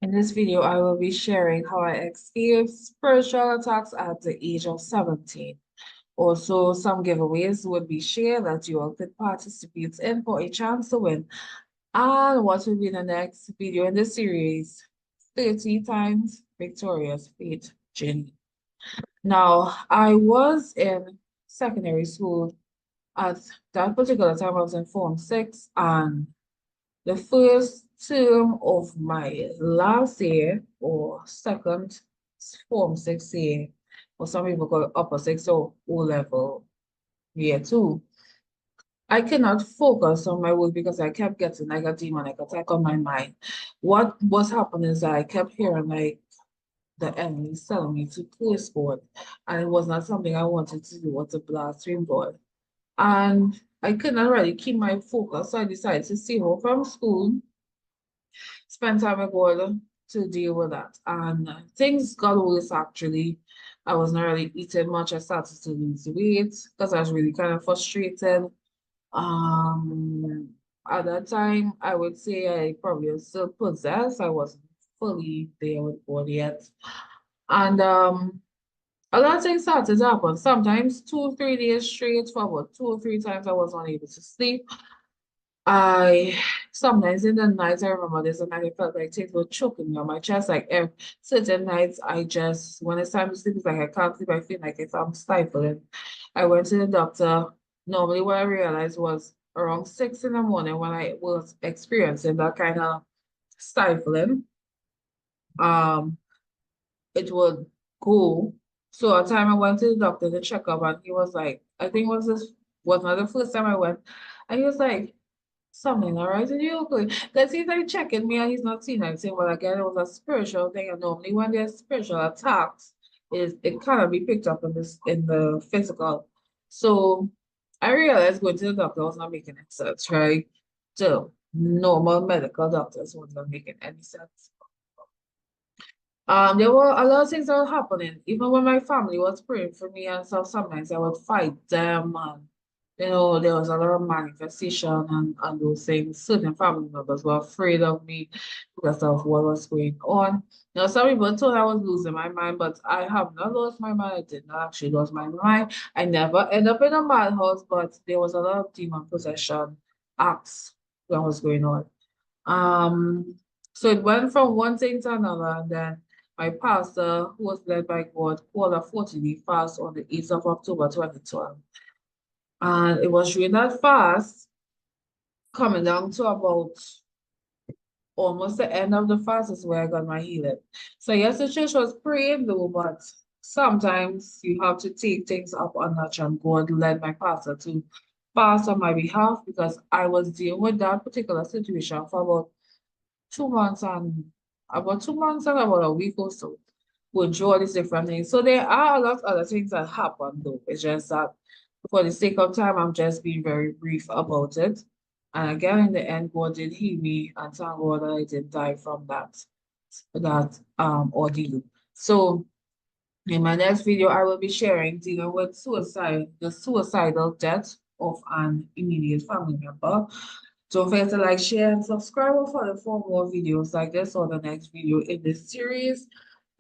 In this video, I will be sharing how I escaped spiritual attacks at the age of 17. Also, some giveaways would be shared that you all could participate in for a chance to win. And what will be the next video in the series? 30 times victorious faith journey. Now, I was in secondary school at that particular time. I was in Form 6, and the first term of my last year or second Form 6 year, or some people call it upper 6 or O-level year 2, I cannot focus on my work because I kept getting like a demonic attack on my mind. What was happening is I kept hearing like the enemy telling me to curse God, and it was not something I wanted to do, was to blaspheme God. And I could not really keep my focus, so I decided to stay home from school, spend time with God to deal with that. And things got worse actually. I was not really eating much. I started to lose weight because I was really kind of frustrated. At that time, I would say I probably was still possessed. I wasn't fully there with God yet. And a lot of things started to happen. Sometimes 2-3 days straight for about 2 or 3 times I was unable to sleep. Sometimes in the night, I remember there's a night I felt like things were choking me on my chest. Like certain nights, when it's time to sleep, it's like I can't sleep. I feel like if I'm stifling. I went to the doctor. Normally, what I realized was around 6 in the morning when I was experiencing that kind of stifling, it would go. So at time I went to the doctor to check up, and he was like, I think was not the first time I went, and he was like, something all right, and you okay? Because he's like checking me and he's not seeing anything. Well, again, it was a spiritual thing, and normally when there's spiritual attacks, it cannot be picked up in the physical. So I realized going to the doctor was not making any sense, right? So normal medical doctors wasn't making any sense. There were a lot of things that were happening. Even when my family was praying for me and stuff, sometimes I would fight them, and there was a lot of manifestation and those things. Certain family members were afraid of me because of what was going on. Some people thought I was losing my mind, but I have not lost my mind. I did not actually lose my mind. I never end up in a madhouse, but there was a lot of demon possession acts that was going on. So it went from one thing to another, and then my pastor, who was led by God, called a 40-day fast on the 8th of October 2012. And it was during that fast, coming down to about almost the end of the fast is where I got my healing. So yes, the church was praying though, but sometimes you have to take things up a notch, and God led my pastor to fast on my behalf because I was dealing with that particular situation for about 2 months and about a week or so, going through all these different things. So there are a lot of other things that happen though. It's just that for the sake of time, I'm just being very brief about it. And again, in the end, God did heal me, and thank God that I didn't die from that ordeal. So in my next video, I will be sharing dealing with suicide, the suicidal death of an immediate family member. Don't forget to like, share, and subscribe for more videos like this or the next video in this series.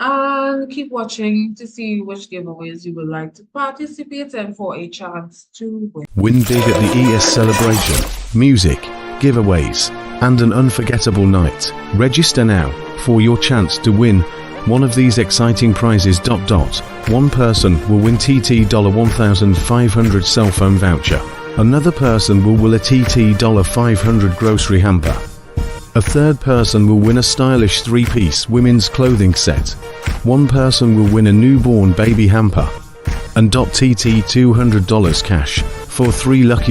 And keep watching to see which giveaways you would like to participate in for a chance to win. Win big at the ES celebration, music, giveaways, and an unforgettable night. Register now for your chance to win one of these exciting prizes. One person will win TT $1,500 cell phone voucher. Another person will win a TT $500 grocery hamper. A third person will win a stylish 3-piece women's clothing set. One person will win a newborn baby hamper. And TT $200 cash for 3 lucky